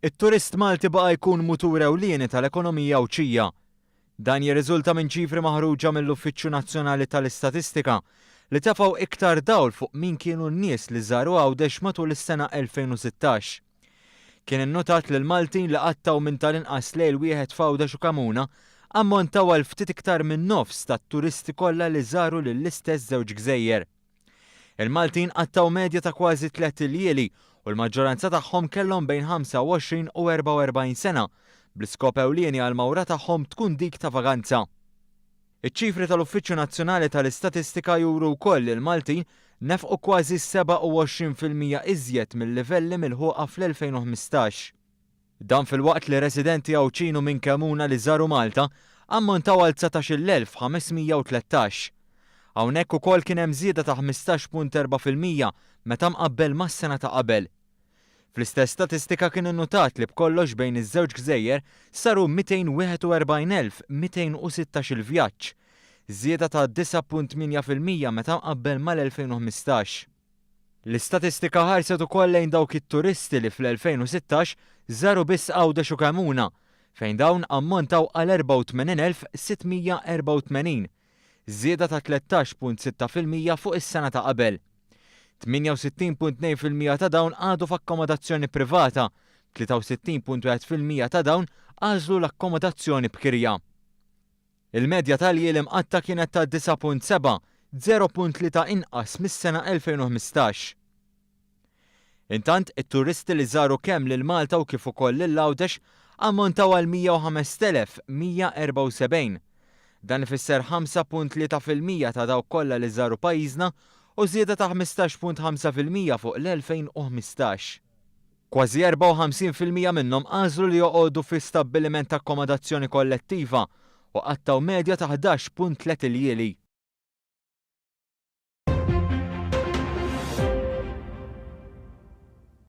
it-turist Malti baqa' jkun mutur ewlieni tal-ekonomija Awċija. Dan jirriżulta minn ċifri maħruġa mill-Uffiċċju Nazzjonali tal-Istatistika li tefgħu iktar dawl fuq min kienu n-nies li żaru Għawdex matul is-sena 2016. Kien innotat li l-Maltin li qattaw minn tal-inqas lejl wieħed f'Għawdex u Kamuna ammontaw għal ftit iktar minn nofs tat-turisti kollha li żaru lill-istess żewġ gżejjer. Il-Maltin qattaw medja ta' kważi 3 iljieli u l-maġġoranza tagħhom kellhom bejn 25 u 44 sena, bl-iskop ewlieni għall-mawra tagħhom tkun dik ta' vaganza. Iċ-ċifri tal-Uffiċċju Nazzjonali tal-Istatistika juru wkoll li l-Maltin nefqu kważi 27% iżjed mill-livelli milħuqa fl-2015. Dan fil-waqt li residenti Awċinu minn Kamuna li żaru Malta ammontaw għal 19,513. Hawnhekk ukoll kien hemm żieda ta' 15.4% meta mqabbel mas-sena ta' qabel. Fl-istess statistika kien innotat li b'kollox bejn iż-żewġ gżejjer saru 241,216 vjaġġ, żieda ta' 9.8% meta mqabbel mal-2015. L-istatistika ħarset ukoll lejn dawk it-turisti li fl-2016 żaru biss Għawdex u Kamuna, fejn dawn ammontaw għal 84,684, żieda ta' 13.6% fuq is-sena ta' qabel. 68.2% ta' dawn għadu f'akkomodazzjoni privata, 63.1% ta' dawn għażlu l-akkomodazzjoni b'kirja. Il-medja tal-jiem imqatta kienet ta' 9.7, 0.3 inqas mis-sena 2015. Intant, it-turisti li żaru kemm lil Malta u kif ukoll lil Għawdex ammontaw għal 105,174. Dan ifisser 5.3% ta' dawk kollha li żaru pajjiżna u żieda ta' 15.5% fuq l-2015. Kważi 54% minnhom għażlu li joqogħdu fi stabbiliment ta' akkomodazzjoni kollettiva u qattaw medja ta' 11.3 iljieli.